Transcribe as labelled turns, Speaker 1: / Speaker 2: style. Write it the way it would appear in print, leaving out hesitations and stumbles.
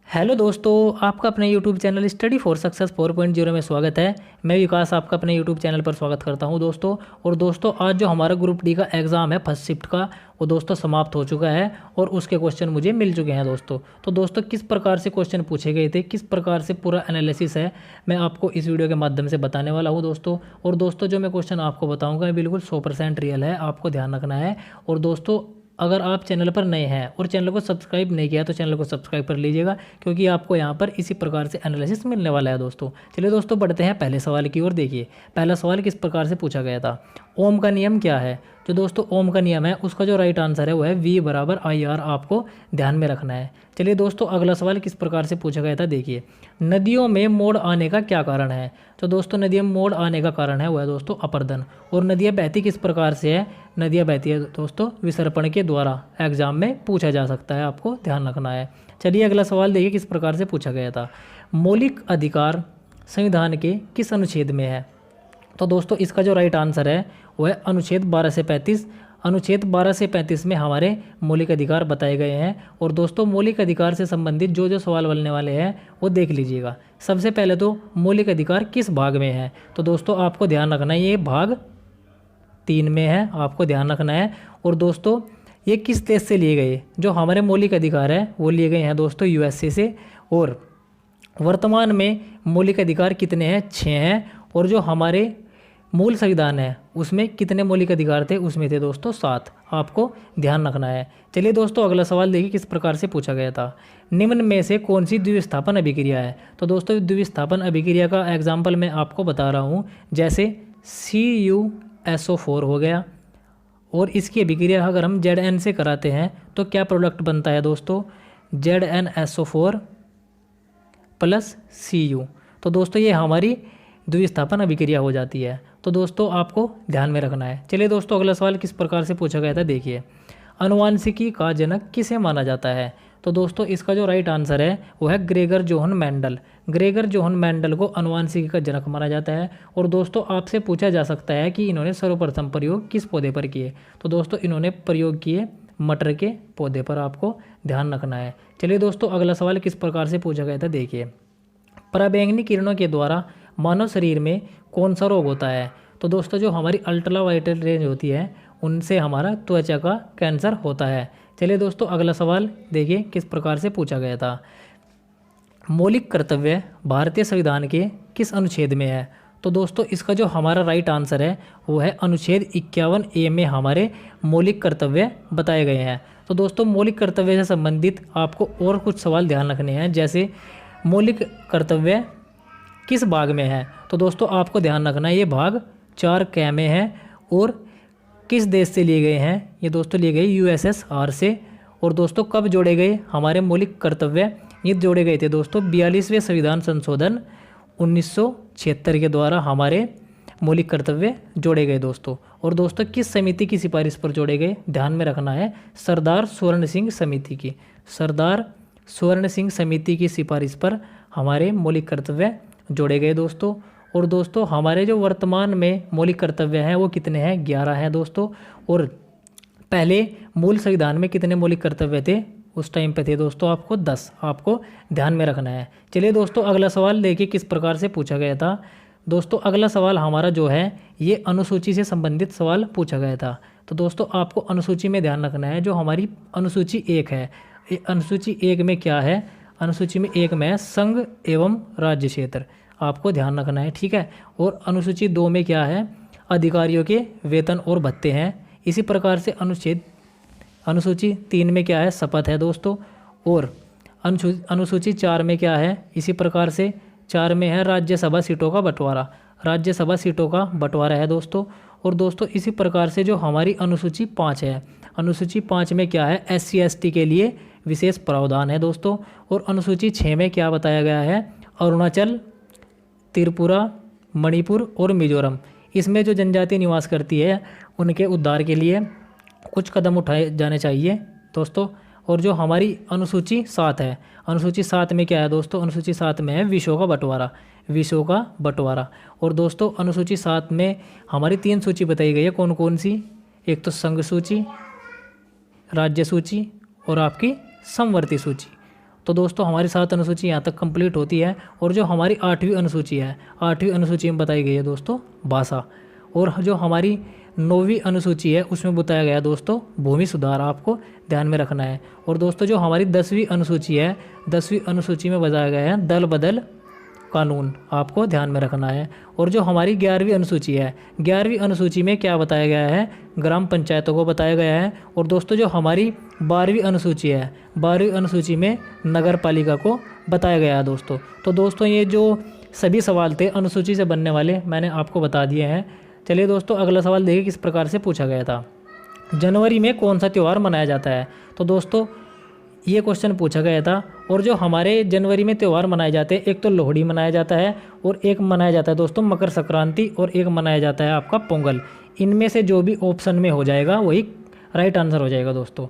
Speaker 1: Hello दोस्तों, आपका अपने YouTube channel study for success 4.0 में स्वागत है। मैं विकास आपका अपने यूट्यूब चैनल पर स्वागत करता हूं दोस्तों। और दोस्तों, आज जो हमारा ग्रुप डी का एग्ज़ाम है फर्स्ट शिफ्ट का, वो दोस्तों समाप्त हो चुका है और उसके क्वेश्चन मुझे मिल चुके हैं दोस्तों। तो दोस्तों, किस प्रकार से क्वेश्चन पूछे गए थे, किस प्रकार से पूरा एनालिसिस है, मैं आपको इस वीडियो के माध्यम से बताने वाला हूँ दोस्तों। और दोस्तों, जो मैं क्वेश्चन आपको बताऊँगा बिल्कुल 100% रियल है, आपको ध्यान रखना है। और दोस्तों, अगर आप चैनल पर नए हैं और चैनल को सब्सक्राइब नहीं किया तो चैनल को सब्सक्राइब कर लीजिएगा, क्योंकि आपको यहाँ पर इसी प्रकार से एनालिसिस मिलने वाला है दोस्तों। चलिए दोस्तों, बढ़ते हैं पहले सवाल की ओर। देखिए, पहला सवाल किस प्रकार से पूछा गया था। ओम का नियम क्या है। जो दोस्तों ओम का नियम है, उसका जो राइट आंसर है वो है V बराबर IR, आपको ध्यान में रखना है। चलिए दोस्तों, अगला सवाल किस प्रकार से पूछा गया था। देखिए, नदियों में मोड़ आने का क्या कारण है। तो दोस्तों, नदियों में मोड़ आने का कारण है वो है दोस्तों अपर्दन। और नदियाँ बहती किस प्रकार से है। नदियाँ बहती है दोस्तों विसर्पण के द्वारा। एग्जाम में पूछा जा सकता है, आपको ध्यान रखना है। चलिए अगला सवाल देखिए किस प्रकार से पूछा गया था। मौलिक अधिकार संविधान के किस अनुच्छेद में है। तो दोस्तों, इसका जो राइट आंसर है वो है अनुच्छेद 12 से 35। अनुच्छेद 12 से 35 में हमारे मौलिक अधिकार बताए गए हैं। और दोस्तों, मौलिक अधिकार से संबंधित जो जो सवाल बनने वाले हैं वो देख लीजिएगा। सबसे पहले तो मौलिक अधिकार किस भाग में है। तो दोस्तों, आपको ध्यान रखना है, ये भाग 3 में है, आपको ध्यान रखना है। और दोस्तों, ये किस देश से लिए गए। जो हमारे मौलिक अधिकार है वो लिए गए हैं दोस्तों USA से। और वर्तमान में मौलिक अधिकार कितने हैं, 6 हैं। और जो हमारे मूल संविधान है उसमें कितने मौलिक अधिकार थे, उसमें थे दोस्तों 7। आपको ध्यान रखना है। चलिए दोस्तों, अगला सवाल देखिए किस प्रकार से पूछा गया था। निम्न में से कौन सी द्विविस्थापन अभिक्रिया है। तो दोस्तों, द्विविस्थापन अभिक्रिया का एग्जाम्पल मैं आपको बता रहा हूँ, जैसे CuSO4 हो गया। और इसकी अभिक्रिया अगर हम Zn से कराते हैं तो क्या प्रोडक्ट बनता है दोस्तों, ZnSO4 प्लस Cu। तो दोस्तों, ये हमारी द्विविस्थापन अभिक्रिया हो जाती है। तो दोस्तों, आपको ध्यान में रखना है। चलिए दोस्तों, अगला सवाल किस प्रकार से पूछा गया था। देखिए, आनुवांशिकी का जनक किसे माना जाता है। तो दोस्तों, इसका जो राइट आंसर है वो है Gregor Johan Mendel. Gregor Johan Mendel को आनुवांशिकी का जनक माना जाता है। और दोस्तों, आपसे पूछा जा सकता है कि इन्होंने सर्वप्रथम प्रयोग किस पौधे पर किए। तो दोस्तों, इन्होंने प्रयोग किए मटर के पौधे पर, आपको ध्यान रखना है। चलिए दोस्तों, अगला सवाल किस प्रकार से पूछा गया था। देखिए, पराबैंगनी किरणों के द्वारा मानव शरीर में कौन सा रोग होता है। तो दोस्तों, जो हमारी अल्ट्रावायलेट रेंज होती है उनसे हमारा त्वचा का कैंसर होता है। चलिए दोस्तों, अगला सवाल देखिए किस प्रकार से पूछा गया था। मौलिक कर्तव्य भारतीय संविधान के किस अनुच्छेद में है। तो दोस्तों, इसका जो हमारा राइट आंसर है वो है अनुच्छेद 51A में हमारे मौलिक कर्तव्य बताए गए हैं। तो दोस्तों, मौलिक कर्तव्य से संबंधित आपको और कुछ सवाल ध्यान रखने हैं, जैसे मौलिक कर्तव्य किस भाग में है। तो दोस्तों, आपको ध्यान रखना है, ये भाग 4K में है। और किस देश से लिए गए हैं। ये दोस्तों लिए गए USSR से। और दोस्तों, कब जोड़े गए हमारे मौलिक कर्तव्य। ये जोड़े गए थे दोस्तों 42वें संविधान संशोधन 1976 के द्वारा हमारे मौलिक कर्तव्य जोड़े गए दोस्तों। और दोस्तों, किस समिति की सिफारिश पर जोड़े गए, ध्यान में रखना है, सरदार स्वर्ण सिंह समिति की। सरदार स्वर्ण सिंह समिति की सिफारिश पर हमारे मौलिक कर्तव्य जोड़े गए दोस्तों। और दोस्तों, हमारे जो वर्तमान में मौलिक कर्तव्य हैं वो कितने हैं, 11 हैं दोस्तों। और पहले मूल संविधान में कितने मौलिक कर्तव्य थे, उस टाइम पे थे दोस्तों आपको 10। आपको ध्यान में रखना है। चलिए दोस्तों, अगला सवाल देखिए किस प्रकार से पूछा गया था। दोस्तों, अगला सवाल हमारा जो है ये अनुसूची से संबंधित सवाल पूछा गया था। तो दोस्तों, आपको अनुसूची में ध्यान रखना है, जो हमारी अनुसूची 1 है। अनुसूची 1 में क्या है, अनुसूची में 1 में है संघ एवं राज्य क्षेत्र, आपको ध्यान रखना है, ठीक है। और अनुसूची 2 में क्या है, अधिकारियों के वेतन और भत्ते हैं। इसी प्रकार से अनुसूची 3 में क्या है, शपथ है दोस्तों। और अनुसूची 4 में क्या है, इसी प्रकार से 4 में है राज्यसभा सीटों का बंटवारा। राज्यसभा सीटों का बंटवारा है दोस्तों। और दोस्तों, इसी प्रकार से जो हमारी अनुसूची 5 है, अनुसूची 5 में क्या है, SC ST के लिए विशेष प्रावधान है दोस्तों। और अनुसूची 6 में क्या बताया गया है, अरुणाचल, त्रिपुरा, मणिपुर और मिजोरम, इसमें जो जनजाति निवास करती है उनके उद्धार के लिए कुछ कदम उठाए जाने चाहिए दोस्तों। और जो हमारी अनुसूची 7 है, अनुसूची 7 में क्या है दोस्तों, अनुसूची 7 में है विषयों का बंटवारा, विषयों का बंटवारा। और दोस्तों, अनुसूची 7 में हमारी 3 सूची बताई गई है, कौन कौन सी, एक तो संघ सूची, राज्य सूची और आपकी समवर्ती सूची। तो दोस्तों हमारी 7 अनुसूची यहाँ तक कंप्लीट होती है। और जो हमारी 8वीं अनुसूची है, 8वीं अनुसूची में बताई गई है दोस्तों भाषा। और जो हमारी 9वीं अनुसूची है उसमें बताया गया है दोस्तों भूमि सुधार, आपको ध्यान में रखना है। और दोस्तों जो हमारी 10वीं अनुसूची है, 10वीं अनुसूची में बताया गया है दल बदल कानून, आपको ध्यान में रखना है। और जो हमारी 11वीं अनुसूची है, 11वीं अनुसूची में क्या बताया गया है, ग्राम पंचायतों को बताया गया है। और दोस्तों जो हमारी 12वीं अनुसूची है, 12वीं अनुसूची में नगर पालिका को बताया गया है दोस्तों। तो दोस्तों ये जो सभी सवाल थे अनुसूची से बनने वाले, मैंने आपको बता दिए हैं। चलिए दोस्तों अगला सवाल देखिए किस प्रकार से पूछा गया था। जनवरी में कौन सा त्यौहार मनाया जाता है? तो दोस्तों ये क्वेश्चन पूछा गया था। और जो हमारे जनवरी में त्यौहार मनाए जाते हैं, एक तो लोहड़ी मनाया जाता है और एक मनाया जाता है दोस्तों मकर संक्रांति और एक मनाया जाता है आपका पोंगल। इनमें से जो भी ऑप्शन में हो जाएगा वही राइट आंसर हो जाएगा दोस्तों।